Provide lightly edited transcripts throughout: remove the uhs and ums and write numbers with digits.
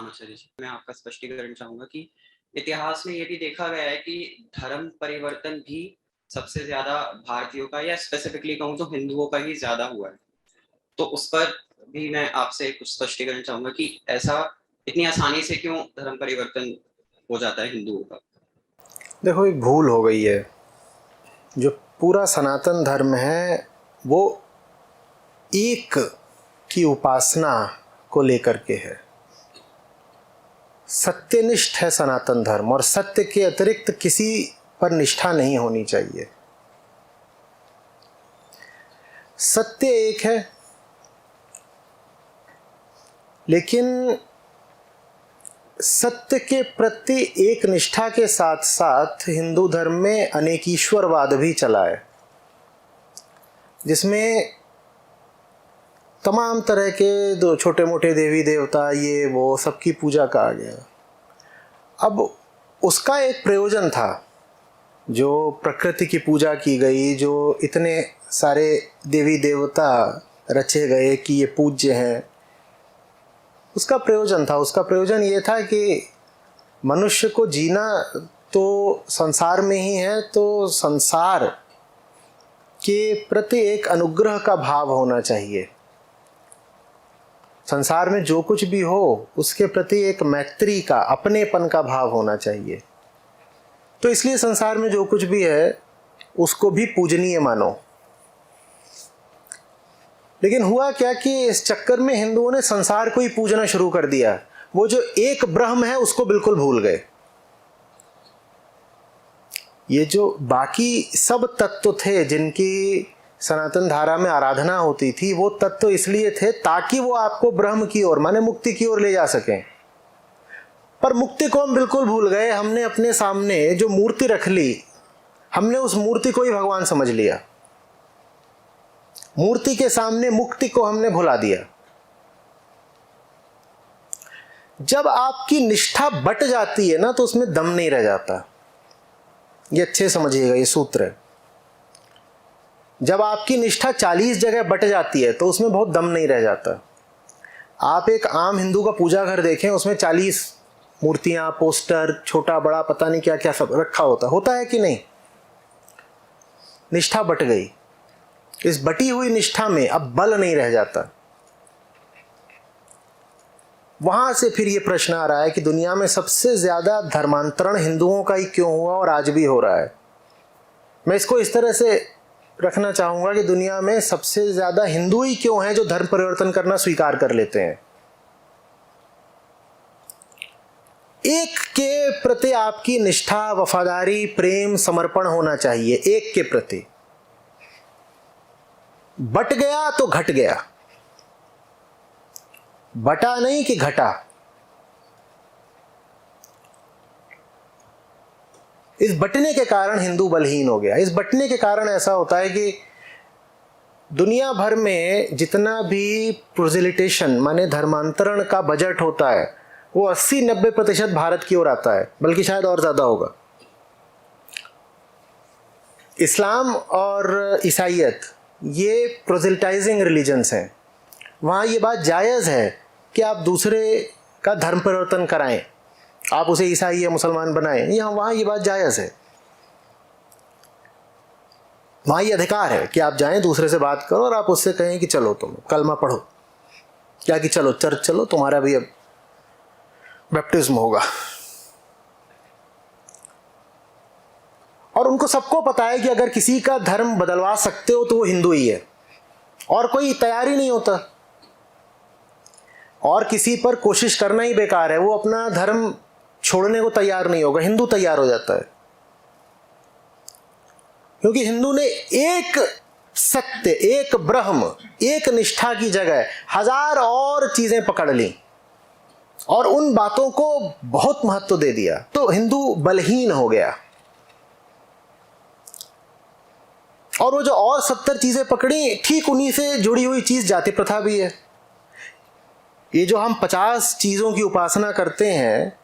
रामाचार्य जी, मैं आपका स्पष्टीकरण चाहूँगा कि इतिहास में ये भी देखा गया है कि धर्म परिवर्तन भी सबसे ज़्यादा भारतीयों का या स्पेसिफिकली कहूँ तो हिंदुओं का ही ज़्यादा हुआ है। तो उस पर भी मैं आपसे कुछ स्पष्टीकरण चाहूँगा कि ऐसा इतनी आसानी से क्यों धर्म परिवर्तन हो जाता है हिंदुओं का? देखो, एक भूल हो गई है। जो पूरा सनातन धर्म है वो एक की उपासना को लेकर के है। सत्यनिष्ठ है सनातन धर्म, और सत्य के अतिरिक्त किसी पर निष्ठा नहीं होनी चाहिए। सत्य एक है, लेकिन सत्य के प्रति एक निष्ठा के साथ साथ हिंदू धर्म में अनेकीश्वरवाद भी चला है, जिसमें तमाम तरह के दो छोटे मोटे देवी देवता ये वो सबकी पूजा का आ गया। अब उसका एक प्रयोजन था, जो प्रकृति की पूजा की गई, जो इतने सारे देवी देवता रचे गए कि ये पूज्य हैं, उसका प्रयोजन था। उसका प्रयोजन ये था कि मनुष्य को जीना तो संसार में ही है, तो संसार के प्रति एक अनुग्रह का भाव होना चाहिए। संसार में जो कुछ भी हो उसके प्रति एक मैत्री का, अपनेपन का भाव होना चाहिए। तो इसलिए संसार में जो कुछ भी है उसको भी पूजनीय मानो। लेकिन हुआ क्या कि इस चक्कर में हिंदुओं ने संसार को ही पूजना शुरू कर दिया। वो जो एक ब्रह्म है उसको बिल्कुल भूल गए। ये जो बाकी सब तत्व थे जिनकी सनातन धारा में आराधना होती थी, वो तत्व इसलिए थे ताकि वो आपको ब्रह्म की ओर, माने मुक्ति की ओर ले जा सकें। पर मुक्ति को हम बिल्कुल भूल गए। हमने अपने सामने जो मूर्ति रख ली, हमने उस मूर्ति को ही भगवान समझ लिया। मूर्ति के सामने मुक्ति को हमने भुला दिया। जब आपकी निष्ठा बट जाती है ना, तो उसमें दम नहीं रह जाता। ये अच्छे समझिएगा, ये सूत्र है। जब आपकी निष्ठा 40 जगह बट जाती है तो उसमें बहुत दम नहीं रह जाता। आप एक आम हिंदू का पूजा घर देखें, उसमें 40 मूर्तियां, पोस्टर, छोटा बड़ा पता नहीं क्या क्या सब रखा होता है कि नहीं? निष्ठा बट गई। इस बटी हुई निष्ठा में अब बल नहीं रह जाता। वहां से फिर ये प्रश्न आ रहा है कि दुनिया में सबसे ज्यादा धर्मांतरण हिंदुओं का ही क्यों हुआ और आज भी हो रहा है। मैं इसको इस तरह से रखना चाहूंगा कि दुनिया में सबसे ज्यादा हिंदू ही क्यों हैं जो धर्म परिवर्तन करना स्वीकार कर लेते हैं। एक के प्रति आपकी निष्ठा, वफादारी, प्रेम, समर्पण होना चाहिए। एक के प्रति बट गया तो घट गया, बटा नहीं कि घटा। इस बटने के कारण हिंदू बलहीन हो गया। इस बटने के कारण ऐसा होता है कि दुनिया भर में जितना भी प्रोजेलिटेशन माने धर्मांतरण का बजट होता है, वो 80-90% भारत की ओर आता है, बल्कि शायद और ज्यादा होगा। इस्लाम और ईसाइयत ये प्रोजेलिटाइजिंग रिलीजन्स हैं। वहाँ ये बात जायज़ है कि आप दूसरे का धर्म परिवर्तन कराएं, आप उसे ईसाई या मुसलमान बनाएं। यहाँ वहाँ ये बात जायज़ है। वहाँ ये अधिकार है कि आप जाएं, दूसरे से बात करो और आप उससे कहें कि चलो तुम कलमा पढ़ो, या कि चलो चर्च चलो, तुम्हारा भी अब बैप्टिज्म होगा। और उनको सबको पता है कि अगर किसी का धर्म बदलवा सकते हो तो वो हिंदू ही है, और कोई तैयार ही नहीं होता। और किसी पर कोशिश करना ही बेकार है। वो अपना धर्म छोड़ने को तैयार नहीं होगा, हिंदू तैयार हो जाता है। क्योंकि हिंदू ने एक सत्य, एक ब्रह्म, एक निष्ठा की जगह 1000 और चीजें पकड़ ली और उन बातों को बहुत महत्व दे दिया, तो हिंदू बलहीन हो गया। और वो जो और 70 चीजें पकड़ी, ठीक उन्हीं से जुड़ी हुई चीज जाति प्रथा भी है। ये जो हम 50 चीजों की उपासना करते हैं,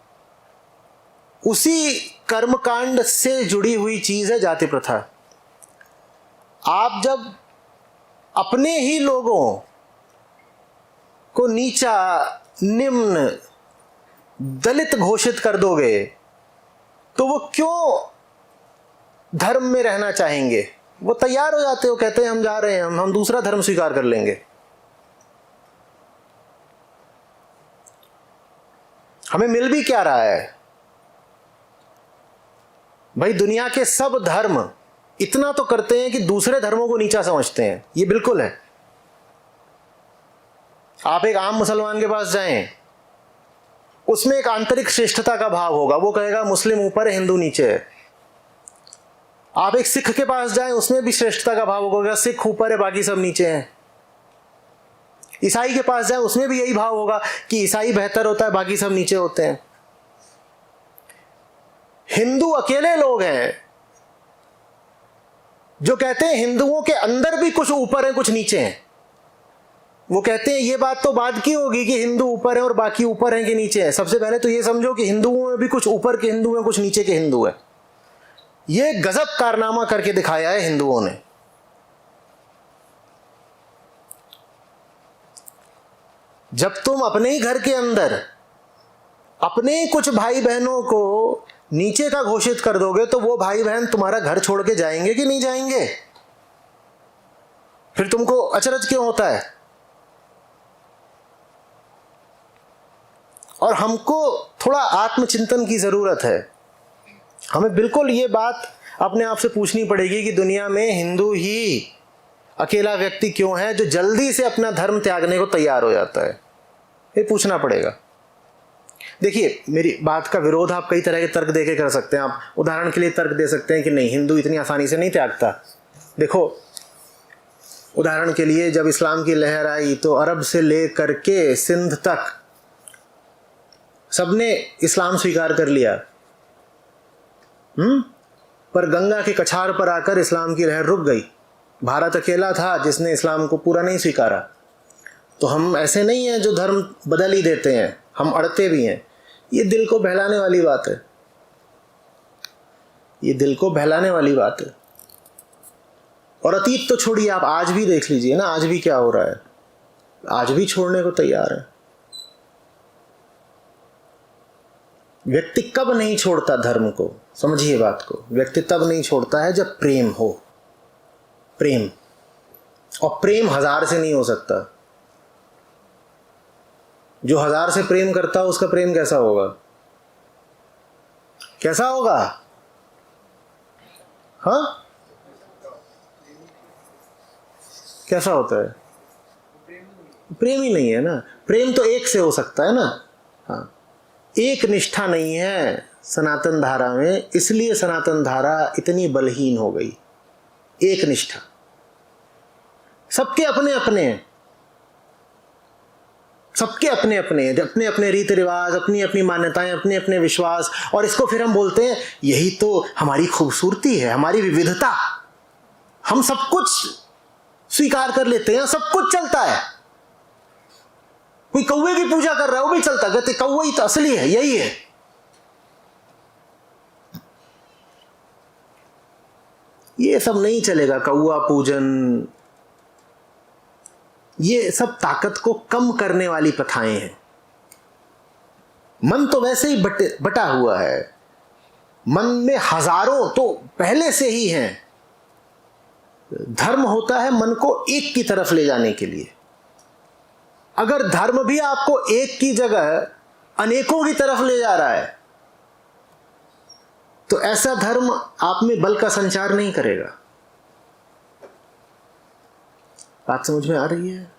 उसी कर्मकांड से जुड़ी हुई चीज है जाति प्रथा। आप जब अपने ही लोगों को नीचा, निम्न, दलित घोषित कर दोगे तो वो क्यों धर्म में रहना चाहेंगे? वो तैयार हो जाते हो, कहते हैं हम जा रहे हैं, हम दूसरा धर्म स्वीकार कर लेंगे। हमें मिल भी क्या रहा है भाई? दुनिया के सब धर्म इतना तो करते हैं कि दूसरे धर्मों को नीचा समझते हैं, ये बिल्कुल है। आप एक आम मुसलमान के पास जाएं, उसमें एक आंतरिक श्रेष्ठता का भाव होगा, वो कहेगा मुस्लिम ऊपर है, हिंदू नीचे है। आप एक सिख के पास जाएं, उसमें भी श्रेष्ठता का भाव होगा, सिख ऊपर है, बाकी सब नीचे हैं। ईसाई के पास जाएं, उसमें भी यही भाव होगा कि ईसाई बेहतर होता है, बाकी सब नीचे होते हैं। हिंदू अकेले लोग हैं जो कहते हैं हिंदुओं के अंदर भी कुछ ऊपर है, कुछ नीचे हैं। वो कहते हैं ये बात तो बाद की होगी कि हिंदू ऊपर है और बाकी ऊपर हैं कि नीचे हैं। सबसे पहले तो ये समझो कि हिंदुओं में भी कुछ ऊपर के हिंदू हैं, कुछ नीचे के हिंदू हैं। ये गजब कारनामा करके दिखाया है हिंदुओं ने। जब तुम अपने ही घर के अंदर अपने कुछ भाई बहनों को नीचे का घोषित कर दोगे तो वो भाई बहन तुम्हारा घर छोड़ के जाएंगे कि नहीं जाएंगे? फिर तुमको अचरज क्यों होता है? और हमको थोड़ा आत्मचिंतन की जरूरत है। हमें बिल्कुल ये बात अपने आप से पूछनी पड़ेगी कि दुनिया में हिंदू ही अकेला व्यक्ति क्यों है जो जल्दी से अपना धर्म त्यागने को तैयार हो जाता है? ये पूछना पड़ेगा। देखिए, मेरी बात का विरोध आप कई तरह के तर्क देके कर सकते हैं। आप उदाहरण के लिए तर्क दे सकते हैं कि नहीं, हिंदू इतनी आसानी से नहीं त्यागता। देखो, उदाहरण के लिए जब इस्लाम की लहर आई तो अरब से लेकर के सिंध तक सबने इस्लाम स्वीकार कर लिया। पर गंगा के कछार पर आकर इस्लाम की लहर रुक गई। भारत अकेला था जिसने इस्लाम को पूरा नहीं स्वीकारा। तो हम ऐसे नहीं हैं जो धर्म बदल ही देते हैं, हम अड़ते भी हैं। ये दिल को बहलाने वाली बात है, ये दिल को बहलाने वाली बात है। और अतीत तो छोड़िए, आप आज भी देख लीजिए ना, आज भी क्या हो रहा है। आज भी छोड़ने को तैयार है। व्यक्ति कब नहीं छोड़ता धर्म को? समझिए बात को। व्यक्ति तब नहीं छोड़ता है जब प्रेम हो। प्रेम, और प्रेम 1000 से नहीं हो सकता। जो 1000 से प्रेम करता हो उसका प्रेम कैसा होगा? कैसा होगा? हाँ, कैसा होता है? प्रेम ही नहीं है ना। प्रेम तो एक से हो सकता है ना। हाँ, एक निष्ठा नहीं है सनातन धारा में, इसलिए सनातन धारा इतनी बलहीन हो गई। एक निष्ठा, सबके अपने अपने हैं, सबके अपने अपने हैं, अपने अपने रीति रिवाज, अपनी अपनी मान्यताएं, अपने अपने विश्वास। और इसको फिर हम बोलते हैं यही तो हमारी खूबसूरती है, हमारी विविधता। हम सब कुछ स्वीकार कर लेते हैं, सब कुछ चलता है। कोई कौवे की पूजा कर रहा है वो भी चलता, कहते कौवा ही तो असली है, यही है। ये सब नहीं चलेगा। कौवा पूजन, ये सब ताकत को कम करने वाली प्रथाएं हैं। मन तो वैसे ही बटा हुआ है। मन में हजारों तो पहले से ही हैं। धर्म होता है मन को एक की तरफ ले जाने के लिए। अगर धर्म भी आपको एक की जगह अनेकों की तरफ ले जा रहा है तो ऐसा धर्म आप में बल का संचार नहीं करेगा। बात समझ में आ रही है?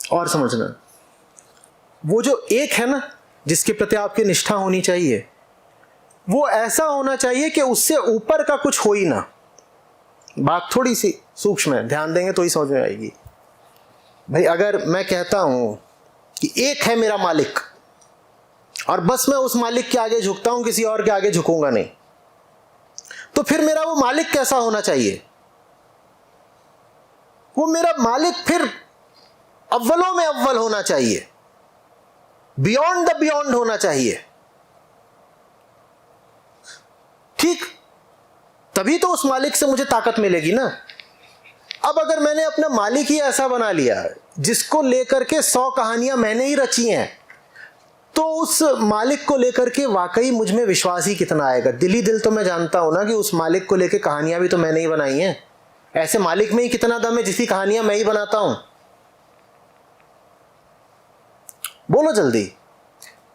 और समझना, वो जो एक है ना जिसके प्रति आपकी निष्ठा होनी चाहिए, वो ऐसा होना चाहिए कि उससे ऊपर का कुछ हो ही ना। बात थोड़ी सी सूक्ष्म है, ध्यान देंगे तो ही समझ में आएगी। भाई, अगर मैं कहता हूं कि एक है मेरा मालिक और बस मैं उस मालिक के आगे झुकता हूं, किसी और के आगे झुकूंगा नहीं, तो फिर मेरा वो मालिक कैसा होना चाहिए? वो मेरा मालिक फिर अव्वलों में अव्वल होना चाहिए, बियॉन्ड द बियॉन्ड होना चाहिए। ठीक, तभी तो उस मालिक से मुझे ताकत मिलेगी ना। अब अगर मैंने अपना मालिक ही ऐसा बना लिया जिसको लेकर के 100 कहानियां मैंने ही रची हैं, तो उस मालिक को लेकर के वाकई मुझ में विश्वास ही कितना आएगा। दिल ही दिल तो मैं जानता हूं ना कि उस मालिक को लेकर कहानियां भी तो मैंने ही बनाई हैं। ऐसे मालिक में ही कितना दम है जिसकी कहानियां मैं ही बनाता हूं। बोलो जल्दी।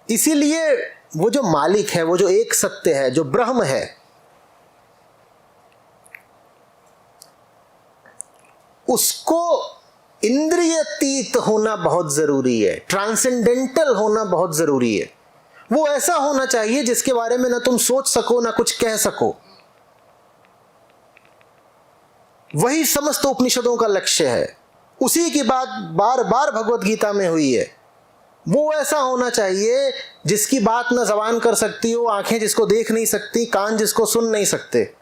इसीलिए वो जो मालिक है, वो जो एक सत्य है, जो ब्रह्म है, उसको इंद्रियतीत होना बहुत जरूरी है, ट्रांसेंडेंटल होना बहुत जरूरी है। वो ऐसा होना चाहिए जिसके बारे में ना तुम सोच सको ना कुछ कह सको। वही समस्त उपनिषदों का लक्ष्य है। उसी की बात बार बार भगवत गीता में हुई है। वो ऐसा होना चाहिए जिसकी बात ना जबान कर सकती हो, आंखें जिसको देख नहीं सकती, कान जिसको सुन नहीं सकते,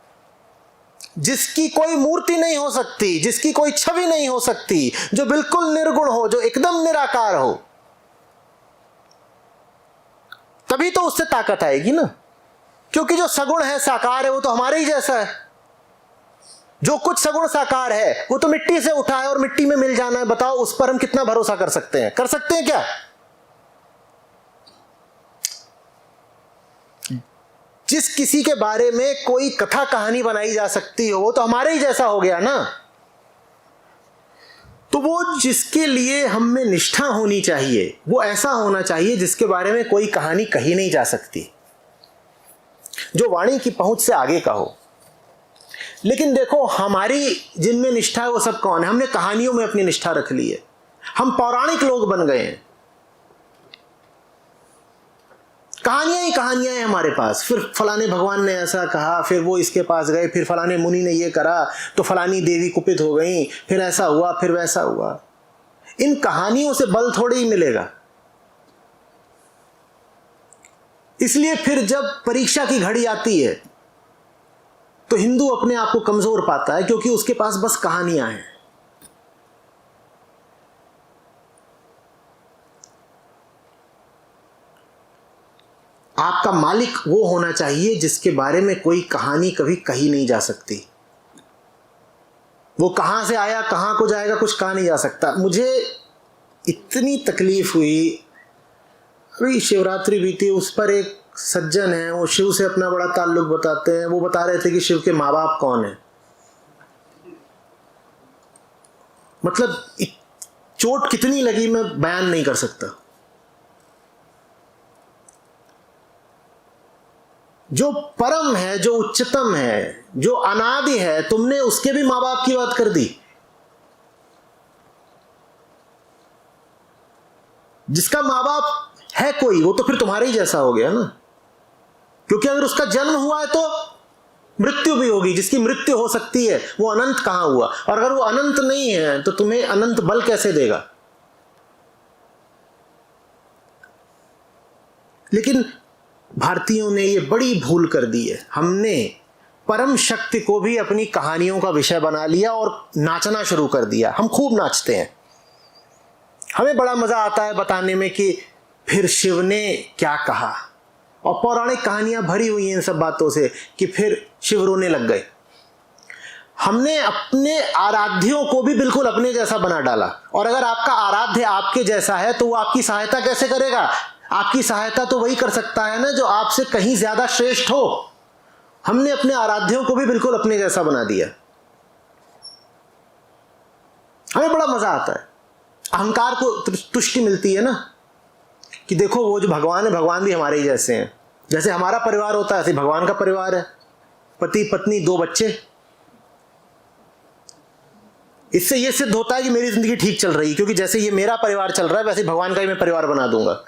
जिसकी कोई मूर्ति नहीं हो सकती, जिसकी कोई छवि नहीं हो सकती, जो बिल्कुल निर्गुण हो, जो एकदम निराकार हो। तभी तो उससे ताकत आएगी ना। क्योंकि जो सगुण है, साकार है, वो तो हमारे ही जैसा है। जो कुछ सगुण साकार है वो तो मिट्टी से उठा है और मिट्टी में मिल जाना है। बताओ उस पर हम कितना भरोसा कर सकते हैं? कर सकते हैं क्या? जिस किसी के बारे में कोई कथा कहानी बनाई जा सकती हो वो तो हमारे ही जैसा हो गया ना। तो वो जिसके लिए हम में निष्ठा होनी चाहिए वो ऐसा होना चाहिए जिसके बारे में कोई कहानी कही नहीं जा सकती, जो वाणी की पहुंच से आगे का हो। लेकिन देखो हमारी जिनमें निष्ठा है वो सब कौन है? हमने कहानियों में अपनी निष्ठा रख ली है। हम पौराणिक लोग बन गए हैं। कहानियां ही कहानियां हैं हमारे पास। फिर फलाने भगवान ने ऐसा कहा, फिर वो इसके पास गए, फिर फलाने मुनि ने ये करा तो फलानी देवी कुपित हो गई, फिर ऐसा हुआ, फिर वैसा हुआ। इन कहानियों से बल थोड़ी ही मिलेगा। इसलिए फिर जब परीक्षा की घड़ी आती है तो हिंदू अपने आप को कमजोर पाता है, क्योंकि उसके पास बस कहानियां हैं। आपका मालिक वो होना चाहिए जिसके बारे में कोई कहानी कभी कही नहीं जा सकती। वो कहां से आया, कहां को जाएगा, कुछ कहा नहीं जा सकता। मुझे इतनी तकलीफ हुई, अभी शिवरात्रि बीती, उस पर एक सज्जन है, वो शिव से अपना बड़ा ताल्लुक बताते हैं। वो बता रहे थे कि शिव के माँ बाप कौन है। मतलब चोट कितनी लगी मैं बयान नहीं कर सकता। जो परम है, जो उच्चतम है, जो अनादि है, तुमने उसके भी मां बाप की बात कर दी। जिसका मां बाप है कोई, वो तो फिर तुम्हारे ही जैसा हो गया ना। क्योंकि अगर उसका जन्म हुआ है तो मृत्यु भी होगी। जिसकी मृत्यु हो सकती है वो अनंत कहां हुआ? और अगर वो अनंत नहीं है तो तुम्हें अनंत बल कैसे देगा? लेकिन भारतीयों ने ये बड़ी भूल कर दी है। हमने परम शक्ति को भी अपनी कहानियों का विषय बना लिया और नाचना शुरू कर दिया। हम खूब नाचते हैं। हमें बड़ा मजा आता है बताने में कि फिर शिव ने क्या कहा, और पौराणिक कहानियां भरी हुई हैं इन सब बातों से कि फिर शिव रोने लग गए। हमने अपने आराध्यों को भी बिल्कुल अपने जैसा बना डाला। और अगर आपका आराध्य आपके जैसा है तो वो आपकी सहायता कैसे करेगा? आपकी सहायता तो वही कर सकता है ना जो आपसे कहीं ज्यादा श्रेष्ठ हो। हमने अपने आराध्यों को भी बिल्कुल अपने जैसा बना दिया। हमें बड़ा मजा आता है, अहंकार को तुष्टि मिलती है ना, कि देखो वो जो भगवान है, भगवान भी हमारे ही जैसे हैं। जैसे हमारा परिवार होता है ऐसे भगवान का परिवार है, पति पत्नी 2 बच्चे। इससे यह सिद्ध होता है कि मेरी जिंदगी ठीक चल रही है, क्योंकि जैसे ये मेरा परिवार चल रहा है वैसे भगवान का ही मैं परिवार बना दूंगा।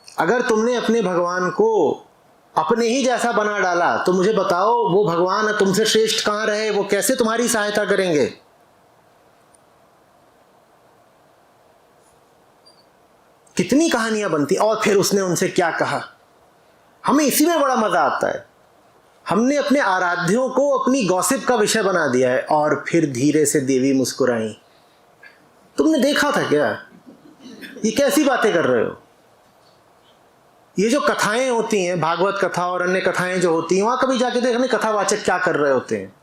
अगर तुमने अपने भगवान को अपने ही जैसा बना डाला तो मुझे बताओ वो भगवान तुमसे श्रेष्ठ कहां रहे? वो कैसे तुम्हारी सहायता करेंगे? कितनी कहानियां बनती। और फिर उसने उनसे क्या कहा? हमें इसी में बड़ा मजा आता है। हमने अपने आराध्यों को अपनी गॉसिप का विषय बना दिया है। और फिर धीरे से देवी मुस्कुराई। तुमने देखा था क्या? ये कैसी बातें कर रहे हो? ये जो कथाएं होती हैं, भागवत कथा और अन्य कथाएं जो होती हैं, वहां कभी जाके देखने कथावाचक क्या कर रहे होते हैं।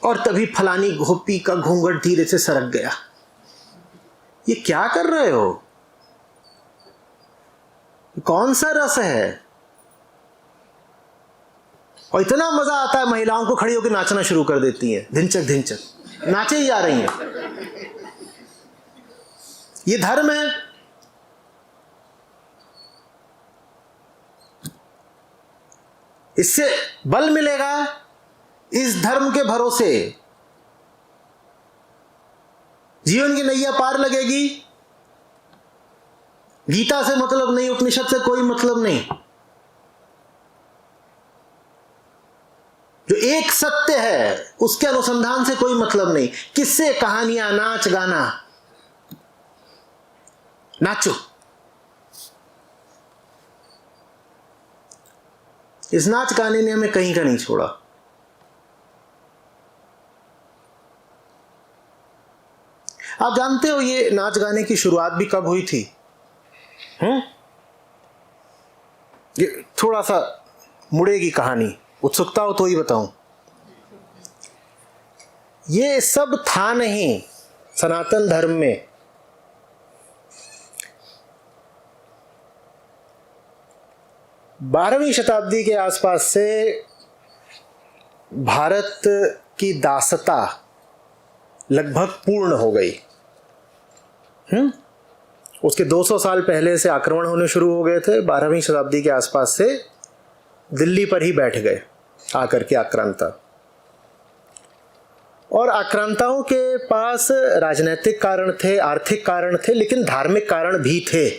और तभी फलानी गोपी का घूंघट धीरे से सरक गया। ये क्या कर रहे हो? कौन सा रस है? और इतना मजा आता है, महिलाओं को खड़ी होकर नाचना शुरू कर देती हैं, धिनचक धिनचक नाचे ही जा रही हैं। ये धर्म है? इससे बल मिलेगा? इस धर्म के भरोसे जीवन की नैया पार लगेगी? गीता से मतलब नहीं, उपनिषद से कोई मतलब नहीं। जो एक सत्य है उसके अनुसंधान से कोई मतलब नहीं। किससे? कहानियां, नाच गाना। नाचो। इस नाच गाने ने हमें कहीं का नहीं छोड़ा। आप जानते हो ये नाच गाने की शुरुआत भी कब हुई थी? ये थोड़ा सा मुड़ेगी कहानी, उत्सुकता हो तो ही बताऊं। ये सब था नहीं सनातन धर्म में। बारहवीं शताब्दी के आसपास से भारत की दासता लगभग पूर्ण हो गई। उसके 200 साल पहले से आक्रमण होने शुरू हो गए थे। 12वीं शताब्दी के आसपास से दिल्ली पर ही बैठ गए आकर के आक्रांता। और आक्रांताओं के पास राजनीतिक कारण थे, आर्थिक कारण थे, लेकिन धार्मिक कारण भी थे।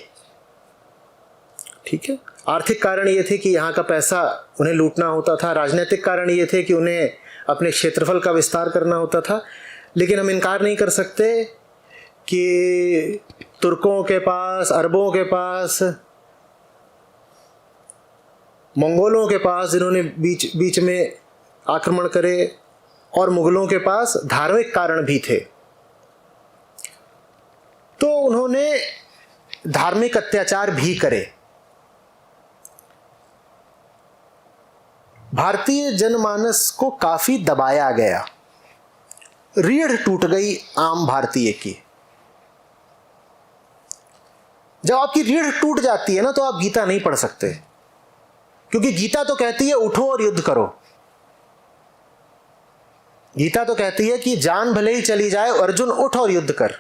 ठीक है, आर्थिक कारण ये थे कि यहाँ का पैसा उन्हें लूटना होता था। राजनीतिक कारण ये थे कि उन्हें अपने क्षेत्रफल का विस्तार करना होता था। लेकिन हम इनकार नहीं कर सकते कि तुर्कों के पास, अरबों के पास, मंगोलों के पास जिन्होंने बीच बीच में आक्रमण करे, और मुगलों के पास धार्मिक कारण भी थे। तो उन्होंने धार्मिक अत्याचार भी करे। भारतीय जनमानस को काफी दबाया गया। रीढ़ टूट गई आम भारतीय की। जब आपकी रीढ़ टूट जाती है ना, तो आप गीता नहीं पढ़ सकते, क्योंकि गीता तो कहती है उठो और युद्ध करो। गीता तो कहती है कि जान भले ही चली जाए, अर्जुन उठ और युद्ध कर।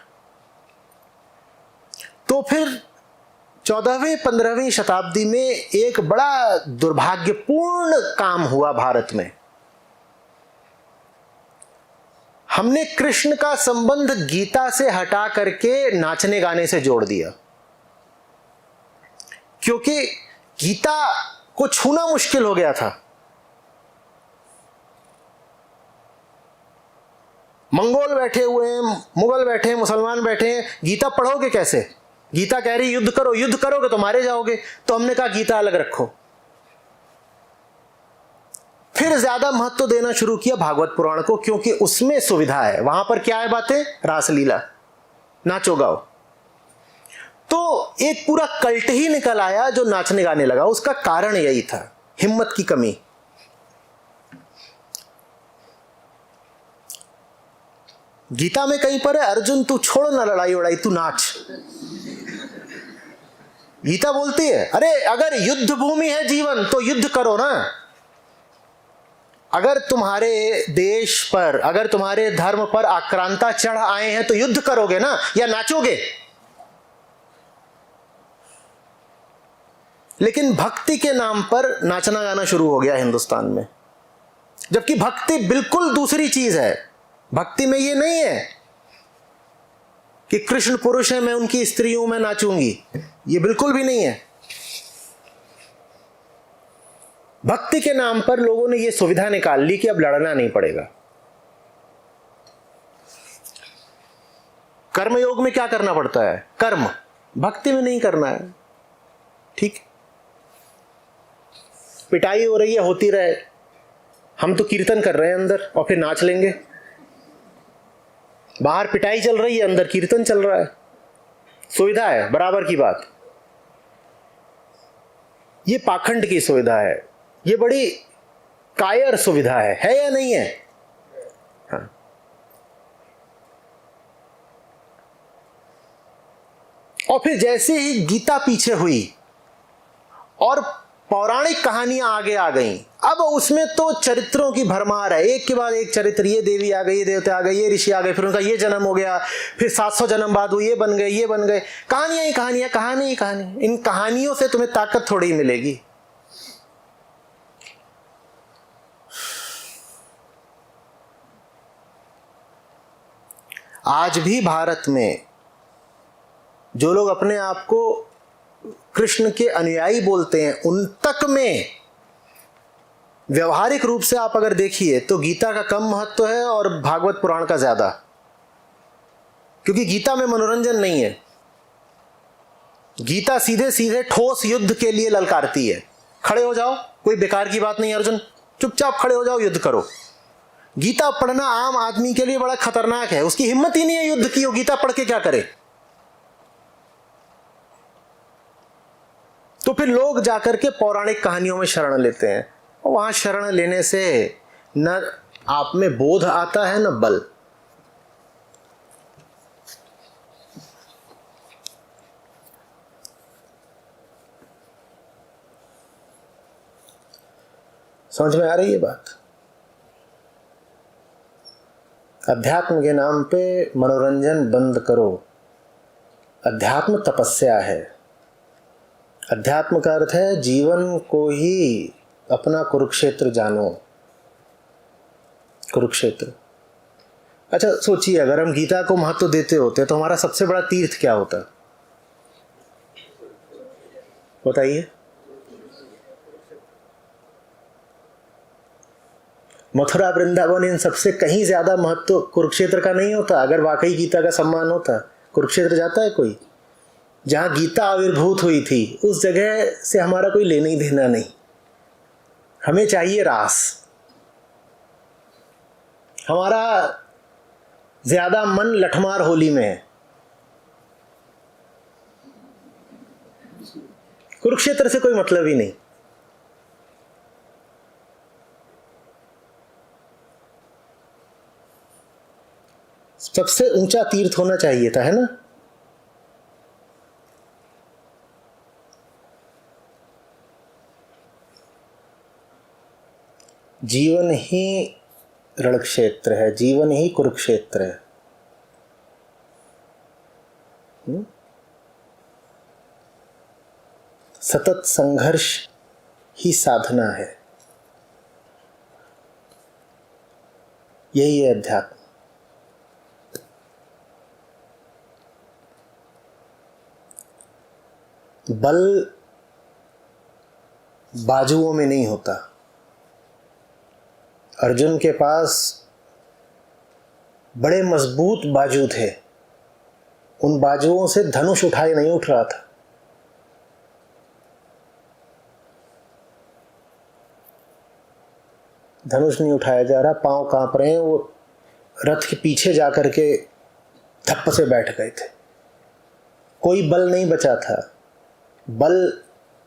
तो फिर 14वीं 15वीं शताब्दी में एक बड़ा दुर्भाग्यपूर्ण काम हुआ भारत में। हमने कृष्ण का संबंध गीता से हटा करके नाचने गाने से जोड़ दिया, क्योंकि गीता को छूना मुश्किल हो गया था। मंगोल बैठे हुए हैं, मुगल बैठे हैं, मुसलमान बैठे हैं, गीता पढ़ोगे कैसे? गीता कह रही युद्ध करो, युद्ध करोगे तो मारे जाओगे। तो हमने कहा गीता अलग रखो। फिर ज्यादा महत्व देना शुरू किया भागवत पुराण को, क्योंकि उसमें सुविधा है। वहां पर क्या है बातें? रासलीला, नाचो गाओ। तो एक पूरा कल्ट ही निकल आया जो नाचने गाने लगा। उसका कारण यही था, हिम्मत की कमी। गीता में कहीं पर है, अर्जुन तू छोड़ ना लड़ाई उड़ाई, तू नाच। गीता बोलती है अरे अगर युद्ध भूमि है जीवन तो युद्ध करो ना। अगर तुम्हारे देश पर, अगर तुम्हारे धर्म पर आक्रांता चढ़ आए हैं तो युद्ध करोगे ना, या नाचोगे? लेकिन भक्ति के नाम पर नाचना गाना शुरू हो गया हिंदुस्तान में, जबकि भक्ति बिल्कुल दूसरी चीज है। भक्ति में ये नहीं है कि कृष्ण पुरुष है, मैं उनकी स्त्री हूं, मैं नाचूंगी। ये बिल्कुल भी नहीं है। भक्ति के नाम पर लोगों ने ये सुविधा निकाल ली कि अब लड़ना नहीं पड़ेगा। कर्मयोग में क्या करना पड़ता है? कर्म। भक्ति में नहीं करना है। ठीक, पिटाई हो रही है, होती रहे, हम तो कीर्तन कर रहे हैं अंदर, और फिर नाच लेंगे। बाहर पिटाई चल रही है, अंदर कीर्तन चल रहा है। सुविधा है, बराबर की बात। ये पाखंड की सुविधा है, ये बड़ी कायर सुविधा है या नहीं है? हाँ। और फिर जैसे ही गीता पीछे हुई और पौराणिक कहानियां आगे आ गईं, अब उसमें तो चरित्रों की भरमार है, एक के बाद एक चरित्र, ये देवी आ गई, ये देवता आ गए, ये ऋषि आ गए, फिर उनका ये जन्म हो गया, फिर 700 जन्म बाद वो ये बन गए, ये बन गए। कहानियां ही कहानियां, कहानी ही कहानी। इन कहानियों से तुम्हें ताकत थोड़ी मिलेगी। आज भी भारत में जो लोग अपने आप को कृष्ण के अनुयायी बोलते हैं, उन तक में व्यवहारिक रूप से आप अगर देखिए तो गीता का कम महत्व है और भागवत पुराण का ज्यादा, क्योंकि गीता में मनोरंजन नहीं है। गीता सीधे सीधे ठोस युद्ध के लिए ललकारती है। खड़े हो जाओ, कोई बेकार की बात नहीं अर्जुन, चुपचाप खड़े हो जाओ, युद्ध करो। गीता पढ़ना आम आदमी के लिए बड़ा खतरनाक है, उसकी हिम्मत ही नहीं है युद्ध की, वो गीता पढ़ के क्या करे। तो फिर लोग जाकर के पौराणिक कहानियों में शरण लेते हैं, और वहां शरण लेने से न आप में बोध आता है न बल। समझ में आ रही है बात? अध्यात्म के नाम पे मनोरंजन बंद करो। अध्यात्म तपस्या है। अध्यात्म का अर्थ है जीवन को ही अपना कुरुक्षेत्र जानो। कुरुक्षेत्र। अच्छा सोचिए, अगर हम गीता को महत्व देते होते तो हमारा सबसे बड़ा तीर्थ क्या होता? बताइए। मथुरा वृंदावन इन सबसे कहीं ज्यादा महत्व कुरुक्षेत्र का नहीं होता? अगर वाकई गीता का सम्मान होता, कुरुक्षेत्र जाता है कोई? जहां गीता आविर्भूत हुई थी उस जगह से हमारा कोई लेना ही देना नहीं। हमें चाहिए रास। हमारा ज्यादा मन लठमार होली में है। कुरुक्षेत्र से कोई मतलब ही नहीं। सबसे ऊंचा तीर्थ होना चाहिए था, है ना? जीवन ही रणक्षेत्र है, जीवन ही कुरुक्षेत्र है। सतत संघर्ष ही साधना है। यही है अध्यात्म। बल बाजुओं में नहीं होता। अर्जुन के पास बड़े मजबूत बाजू थे, उन बाजुओं से धनुष उठाए नहीं उठ रहा था। धनुष नहीं उठाया जा रहा, पांव कांप रहे हैं, वो रथ के पीछे जाकर के थप्प से बैठ गए थे। कोई बल नहीं बचा था। बल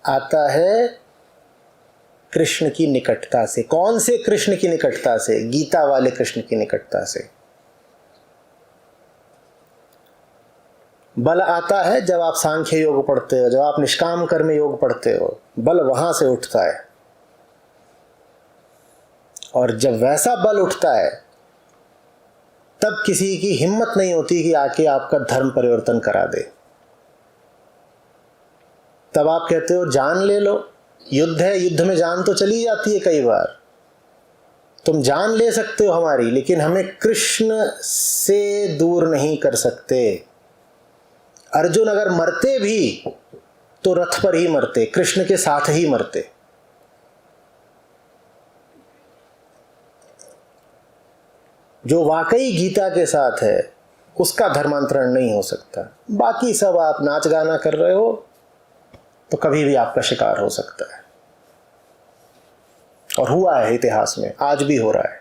आता है कृष्ण की निकटता से। कौन से कृष्ण की निकटता से? गीता वाले कृष्ण की निकटता से। बल आता है जब आप सांख्य योग पढ़ते हो, जब आप निष्काम कर्म योग पढ़ते हो, बल वहां से उठता है। और जब वैसा बल उठता है तब किसी की हिम्मत नहीं होती कि आके आपका धर्म परिवर्तन करा दे। तब आप कहते हो जान ले लो, युद्ध है, युद्ध में जान तो चली जाती है कई बार। तुम जान ले सकते हो हमारी, लेकिन हमें कृष्ण से दूर नहीं कर सकते। अर्जुन अगर मरते भी तो रथ पर ही मरते, कृष्ण के साथ ही मरते। जो वाकई गीता के साथ है उसका धर्मांतरण नहीं हो सकता। बाकी सब आप नाच गाना कर रहे हो तो कभी भी आपका शिकार हो सकता है, और हुआ है इतिहास में, आज भी हो रहा है।